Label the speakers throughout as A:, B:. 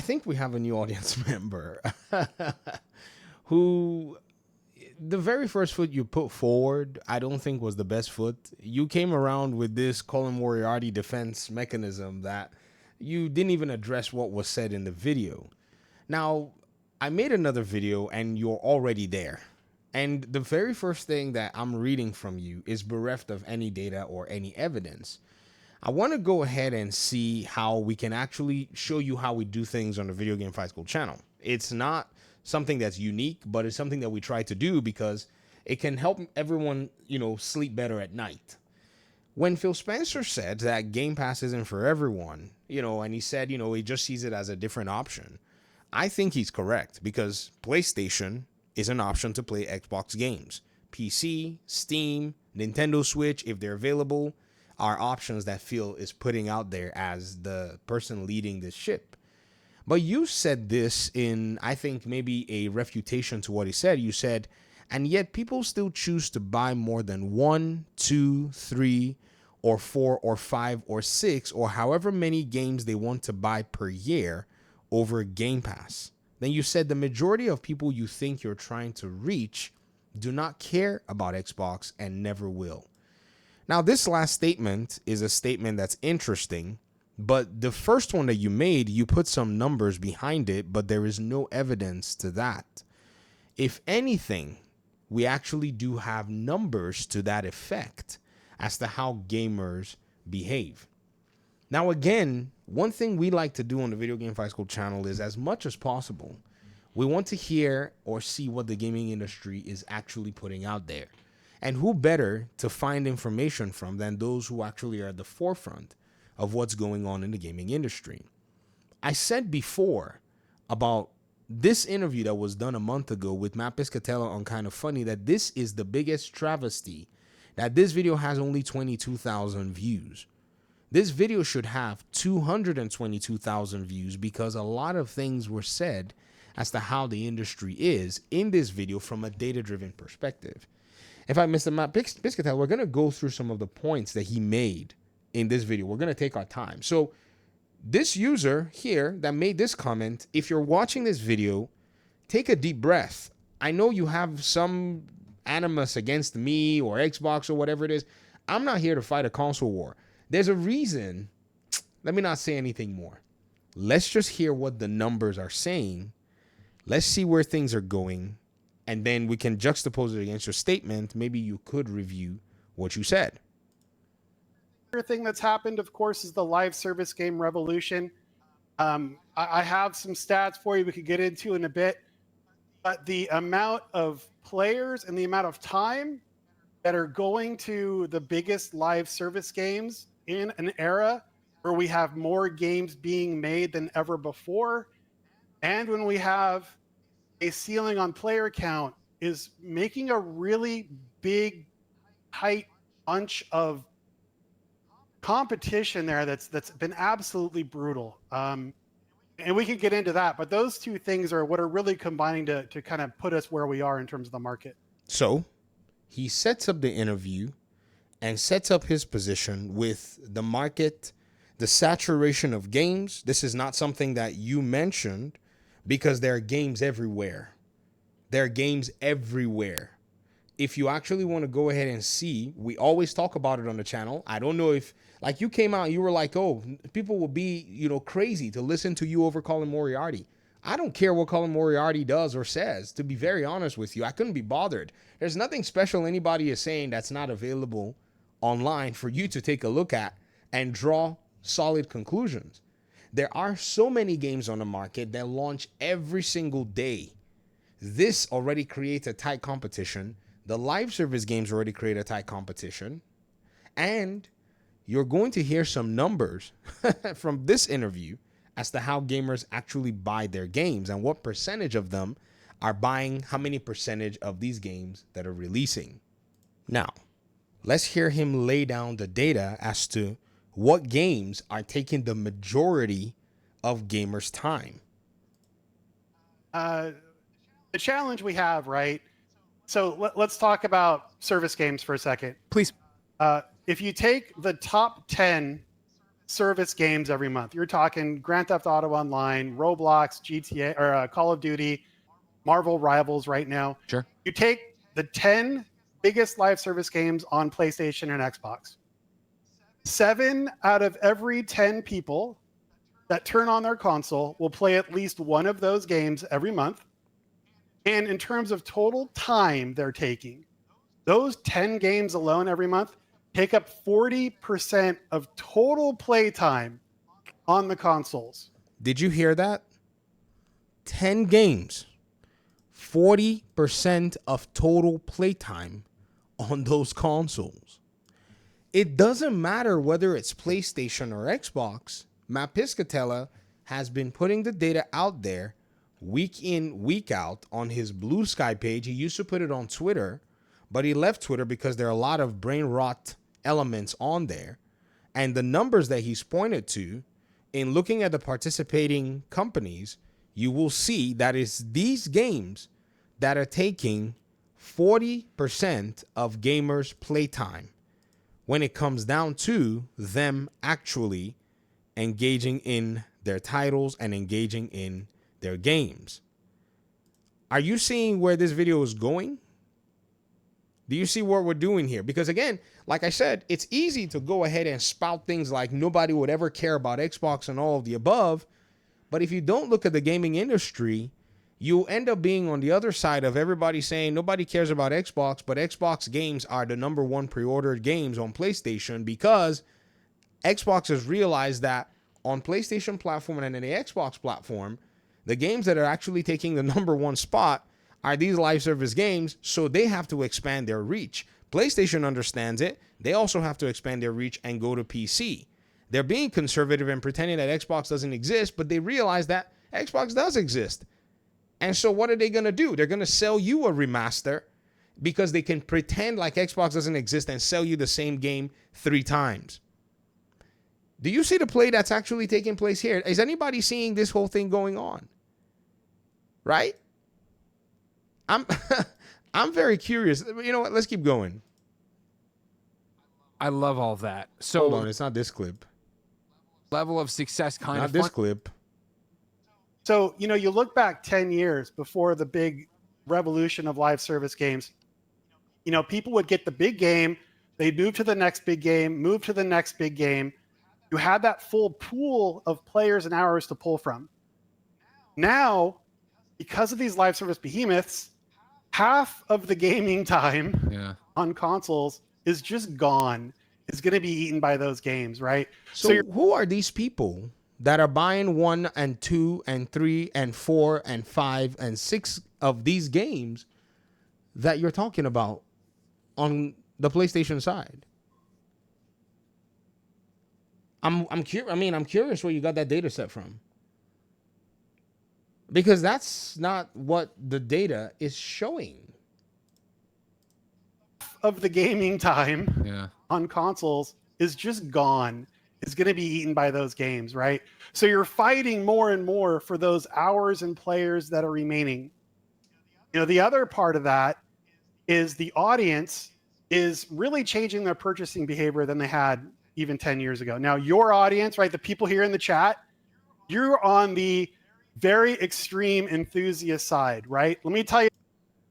A: think we have a new audience member who the very first foot you put forward, I don't think was the best foot. You came around with this Colin Moriarty defense mechanism that you didn't even address what was said in the video. Now, I made another video and you're already there. And the very first thing that I'm reading from you is bereft of any data or any evidence. I want to go ahead and see how we can actually show you how we do things on the Video Game Fight School channel. It's not something that's unique, but it's something that we try to do because it can help everyone, sleep better at night. When Phil Spencer said that Game Pass isn't for everyone, and he said, he just sees it as a different option, I think he's correct because PlayStation is an option to play Xbox games. PC, Steam, Nintendo Switch, if they're available, are options that Phil is putting out there as the person leading this ship. But you said this in, I think, maybe a refutation to what he said. You said, and yet people still choose to buy more than 1, 2, 3, or 4, or 5, or 6, or however many games they want to buy per year over Game Pass. Then you said the majority of people you think you're trying to reach do not care about Xbox and never will. Now, this last statement is a statement that's interesting, but the first one that you made, you put some numbers behind it, but there is no evidence to that. If anything, we actually do have numbers to that effect as to how gamers behave. Now, again, one thing we like to do on the Video Game Fight School channel is, as much as possible, we want to hear or see what the gaming industry is actually putting out there. And who better to find information from than those who actually are at the forefront of what's going on in the gaming industry. I said before about this interview that was done a month ago with Matt Piscatella on Kind of Funny that this is the biggest travesty, that this video has only 22,000 views. This video should have 222,000 views because a lot of things were said as to how the industry is in this video from a data-driven perspective. In fact, Mr. Matt Piscatella, we're going to go through some of the points that he made in this video. We're going to take our time. So this user here that made this comment, if you're watching this video, take a deep breath. I know you have some animus against me or Xbox or whatever it is. I'm not here to fight a console war. There's a reason. Let me not say anything more. Let's just hear what the numbers are saying. Let's see where things are going. And then we can juxtapose it against your statement. Maybe you could review what you said.
B: Other thing that's happened, of course, is the live service game revolution. I have some stats for you we could get into in a bit. But the amount of players and the amount of time that are going to the biggest live service games in an era where we have more games being made than ever before, and when we have a ceiling on player count, is making a really big, tight bunch of competition there that's been absolutely brutal. And we can get into that, but those two things are what are really combining to kind of put us where we are in terms of the market.
A: So he sets up the interview and sets up his position with the market, the saturation of games. This is not something that you mentioned because there are games everywhere. There are games everywhere. If you actually want to go ahead and see, we always talk about it on the channel. I don't know if, like, you came out and you were like, oh, people will be, crazy to listen to you over Colin Moriarty. I don't care what Colin Moriarty does or says, to be very honest with you. I couldn't be bothered. There's nothing special anybody is saying that's not available online for you to take a look at and draw solid conclusions. There are so many games on the market that launch every single day. This already creates a tight competition. The live service games already create a tight competition. And you're going to hear some numbers from this interview as to how gamers actually buy their games and what percentage of them are buying how many percentage of these games that are releasing. Now, let's hear him lay down the data as to what games are taking the majority of gamers' time.
B: The challenge we have, right? So let's talk about service games for a second.
A: Please.
B: If you take the top 10 service games every month. You're talking Grand Theft Auto Online, Roblox, GTA, or Call of Duty, Marvel Rivals right now.
C: Sure.
B: You take the 10 biggest live service games on PlayStation and Xbox. 7 out of every 10 people that turn on their console will play at least one of those games every month. And in terms of total time they're taking, those 10 games alone every month take up 40% of total play time on the consoles.
A: Did you hear that? 10 games, 40% of total playtime on those consoles. It doesn't matter whether it's PlayStation or Xbox. Matt Piscatella has been putting the data out there week in, week out on his Blue Sky page. He used to put it on Twitter, but he left Twitter because there are a lot of brain rot elements on there. And the numbers that he's pointed to, in looking at the participating companies, you will see that it's these games that are taking 40% of gamers' playtime when it comes down to them actually engaging in their titles and engaging in their games. Are you seeing where this video is going? Do you see what we're doing here? Because again, like I said, it's easy to go ahead and spout things like nobody would ever care about Xbox and all of the above. But if you don't look at the gaming industry, you end up being on the other side of everybody saying nobody cares about Xbox, but Xbox games are the #1 pre-ordered games on PlayStation because Xbox has realized that on PlayStation platform and in the Xbox platform, the games that are actually taking the #1 spot are these live service games, so they have to expand their reach. PlayStation understands it. They also have to expand their reach and go to PC. They're being conservative and pretending that Xbox doesn't exist, but they realize that Xbox does exist. And so what are they going to do? They're going to sell you a remaster because they can pretend like Xbox doesn't exist and sell you the same game 3 times. Do you see the play that's actually taking place here? Is anybody seeing this whole thing going on? Right? I'm very curious. You know what? Let's keep going.
C: I love all of that. So
A: Hold on, it's not this clip.
C: level of success kind
A: Not
C: of
A: this
C: fun.
A: clip.
B: So, you look back 10 years before the big revolution of live service games, people would get the big game, they'd move to the next big game, move to the next big game. You had that full pool of players and hours to pull from. Now, because of these live service behemoths, half of the gaming time on consoles is just gone. It's going to be eaten by those games, right?
A: So who are these people that are buying 1 and 2 and 3 and 4 and 5 and 6 of these games that you're talking about on the PlayStation side? I'm curious where you got that data set from. Because that's not what the data is showing.
B: Of the gaming time on consoles is just gone. It's going to be eaten by those games, right? So you're fighting more and more for those hours and players that are remaining. The other part of that is the audience is really changing their purchasing behavior than they had even 10 years ago. Now, your audience, right, the people here in the chat, you're on the very extreme enthusiast side, right? Let me tell you.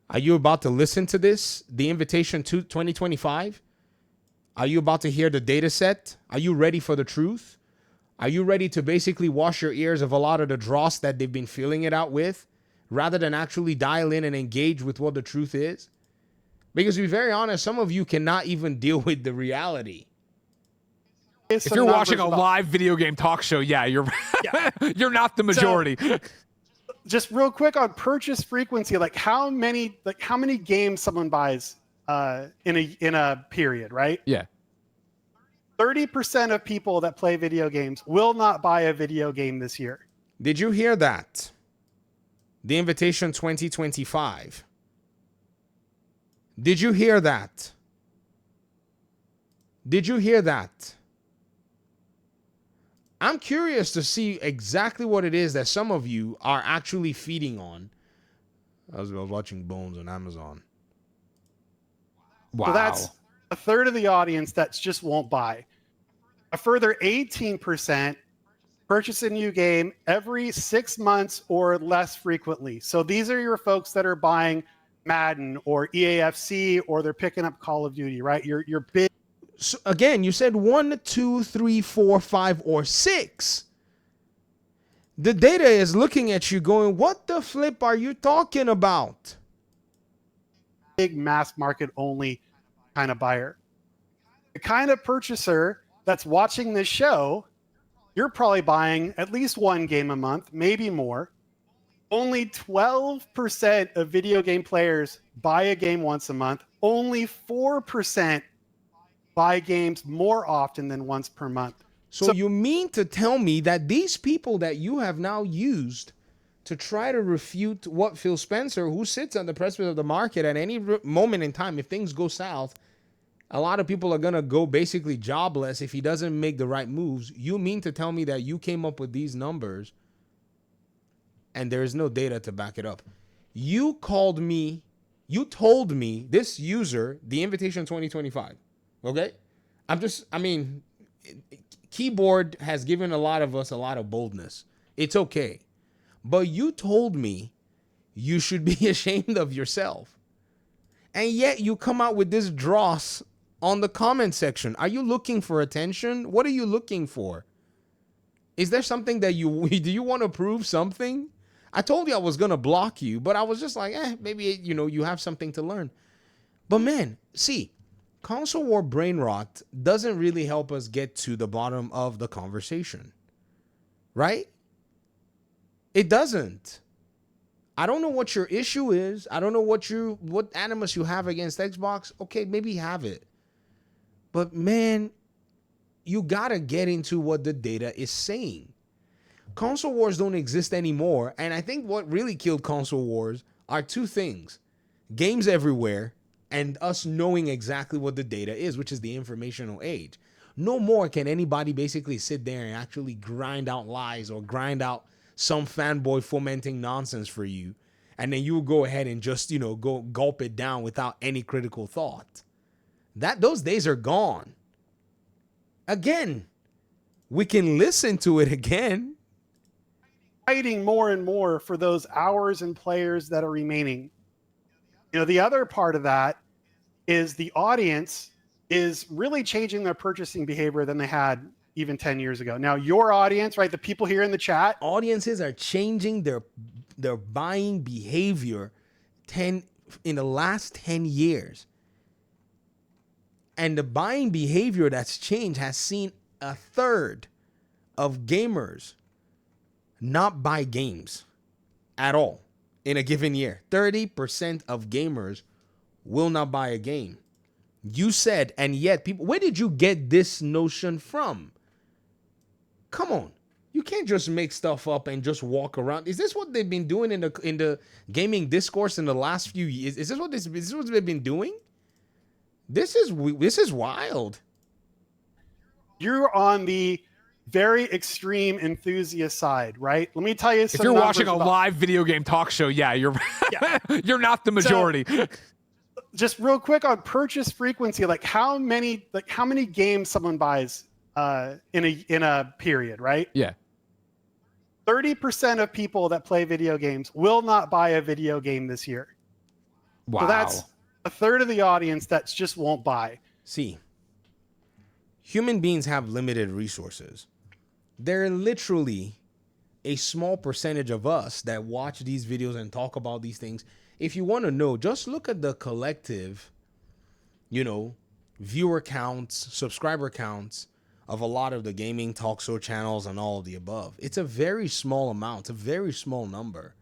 A: Are you about to listen to this? The invitation to 2025? Are you about to hear the data set? Are you ready for the truth? Are you ready to basically wash your ears of a lot of the dross that they've been filling it out with, rather than actually dial in and engage with what the truth is? Because to be very honest, some of you cannot even deal with the reality.
C: If you're watching a live video game talk show, you're you're not the majority.
B: So, just real quick on purchase frequency, like how many games someone buys in a period, right?
C: Yeah.
B: 30% of people that play video games will not buy a video game this year.
A: Did you hear that? The invitation 2025. Did you hear that? Did you hear that? I'm curious to see exactly what it is that some of you are actually feeding on. I was watching Bones on Amazon.
C: Wow.
B: So that's a third of the audience that just won't buy. A further 18% purchase a new game every 6 months or less frequently. So these are your folks that are buying Madden or EAFC, or they're picking up Call of Duty, right? Your big.
A: So again, you said 1, 2, 3, 4, 5, or 6. The data is looking at you going, what the flip are you talking about?
B: Big mass market only kind of buyer. The kind of purchaser that's watching this show, you're probably buying at least one game a month, maybe more. Only 12% of video game players buy a game once a month. Only 4% buy games more often than once per month.
A: So you mean to tell me that these people that you have now used to try to refute what Phil Spencer, who sits on the precipice of the market at any moment in time, if things go south, a lot of people are going to go basically jobless if he doesn't make the right moves. You mean to tell me that you came up with these numbers and there is no data to back it up? You called me, you told me this user, the Invitation 2025, okay? Keyboard has given a lot of us a lot of boldness. It's okay. But you told me you should be ashamed of yourself. And yet you come out with this dross on the comment section. Are you looking for attention? What are you looking for? Is there something that do you want to prove something? I told you I was going to block you, but I was just like, maybe, you have something to learn. But man, see, console war brain rot doesn't really help us get to the bottom of the conversation, right? It doesn't. I don't know what your issue is. I don't know what animus you have against Xbox. Okay, maybe have it. But man, you gotta get into what the data is saying. Console wars don't exist anymore. And I think what really killed console wars are two things: games everywhere and us knowing exactly what the data is, which is the informational age. No more can anybody basically sit there and actually grind out lies or grind out some fanboy fomenting nonsense for you, and then you go ahead and just, go gulp it down without any critical thought. Those days are gone. Again, we can listen to it again.
B: Fighting more and more for those hours and players that are remaining. The other part of that is the audience is really changing their purchasing behavior than they had even 10 years ago. Now, your audience, right, the people here in the chat,
A: audiences are changing their buying behavior in the last 10 years. And the buying behavior that's changed has seen a third of gamers not buy games at all in a given year. 30% of gamers will not buy a game. You said, and yet people, where did you get this notion from? Come on. You can't just make stuff up and just walk around. Is this what they've been doing in the gaming discourse in the last few years? Is this what they've been doing? This is wild.
B: You're on the very extreme enthusiast side, right? Let me tell you some.
C: If you're watching a live video game talk show, you're not the majority.
B: So, just real quick on purchase frequency, like how many games someone buys in a period, right?
C: Yeah.
B: 30% of people that play video games will not buy a video game this year.
C: Wow.
B: So that's a third of the audience that just won't buy.
A: See, human beings have limited resources. There are literally a small percentage of us that watch these videos and talk about these things. If you want to know, just look at the collective, viewer counts, subscriber counts of a lot of the gaming talk show channels and all of the above. It's a very small amount. It's a very small number.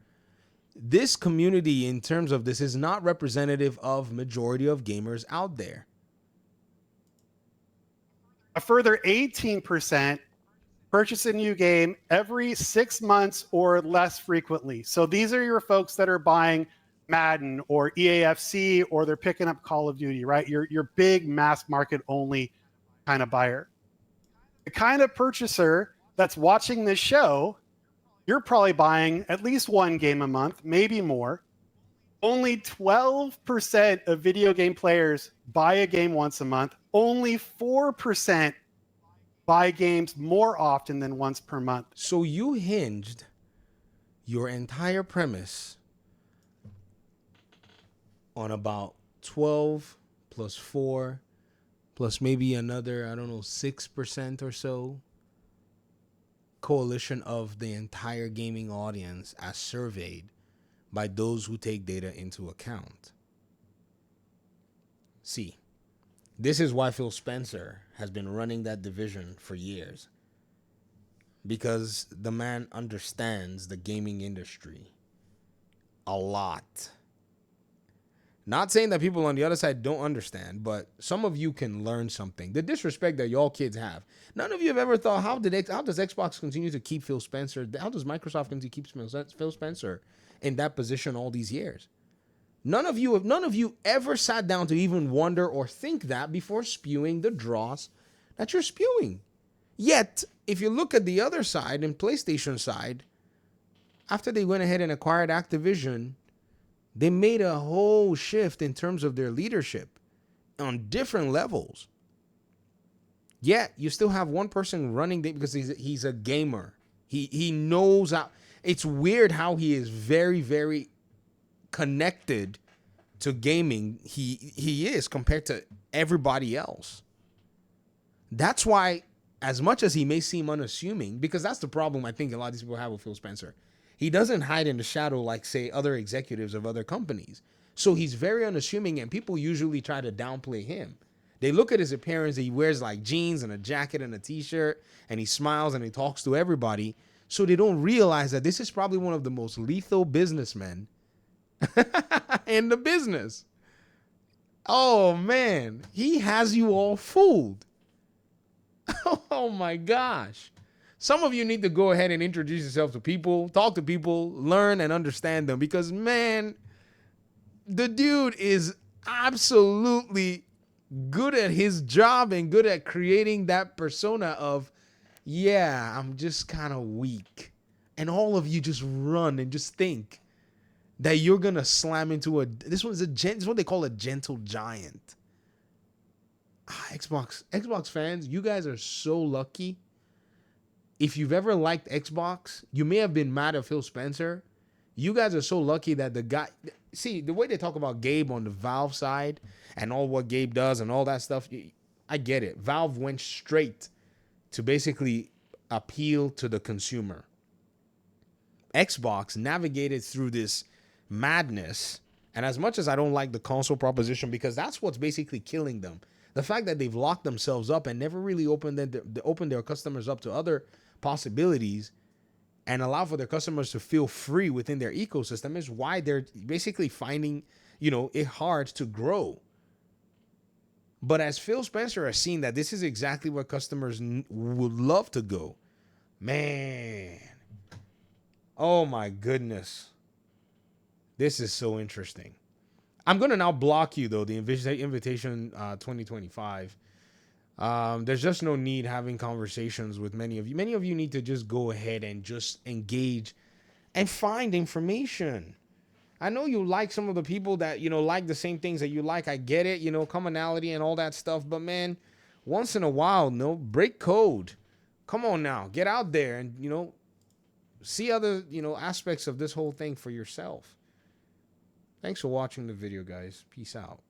A: This community, in terms of this, is not representative of majority of gamers out there.
B: A further 18% purchase a new game every 6 months or less frequently. So these are your folks that are buying Madden or EAFC, or they're picking up Call of Duty, right? Your big mass market only kind of buyer. The kind of purchaser that's watching this show, you're probably buying at least one game a month, maybe more. Only 12% of video game players buy a game once a month. Only 4% buy games more often than once per month.
A: So you hinged your entire premise on about 12 plus 4 plus maybe another, I don't know, 6% or so coalition of the entire gaming audience as surveyed by those who take data into account. See, this is why Phil Spencer has been running that division for years. Because the man understands the gaming industry a lot. Not saying that people on the other side don't understand, but some of you can learn something. The disrespect that y'all kids have. None of you have ever thought, how does Xbox continue to keep Phil Spencer? How does Microsoft continue to keep Phil Spencer in that position all these years? None of you ever sat down to even wonder or think that before spewing the dross that you're spewing. Yet, if you look at the other side, and PlayStation side, after they went ahead and acquired Activision, they made a whole shift in terms of their leadership on different levels. Yet, you still have one person running because he's a gamer. He knows how. It's weird how he is very, very connected to gaming. He is compared to everybody else. That's why, as much as he may seem unassuming, because that's the problem I think a lot of these people have with Phil Spencer. He doesn't hide in the shadow like, say, other executives of other companies. So he's very unassuming, and people usually try to downplay him. They look at his appearance. He wears like jeans and a jacket and a t-shirt, and he smiles and he talks to everybody. So they don't realize that this is probably one of the most lethal businessmen in the business. Oh, man. He has you all fooled. Oh my gosh. Some of you need to go ahead and introduce yourself to people, talk to people, learn and understand them, because man, the dude is absolutely good at his job and good at creating that persona of, yeah, I'm just kind of weak. And all of you just run and just think that you're going to slam into this is what they call a gentle giant. Xbox fans, you guys are so lucky. If you've ever liked Xbox, you may have been mad at Phil Spencer. You guys are so lucky that the guy, see, the way they talk about Gabe on the Valve side and all what Gabe does and all that stuff, I get it. Valve went straight to basically appeal to the consumer. Xbox navigated through this madness, and as much as I don't like the console proposition, because that's what's basically killing them. The fact that they've locked themselves up and never really opened their customers up to other possibilities and allow for their customers to feel free within their ecosystem is why they're basically finding, it hard to grow. But as Phil Spencer has seen that this is exactly where customers would love to go, man, oh my goodness. This is so interesting. I'm going to now block you, though, the invitation 2025. There's just no need having conversations with many of you. Many of you need to just go ahead and just engage and find information. I know you like some of the people that, like the same things that you like. I get it, commonality and all that stuff. But, man, once in a while, break code. Come on now. Get out there and, see other, aspects of this whole thing for yourself. Thanks for watching the video, guys. Peace out.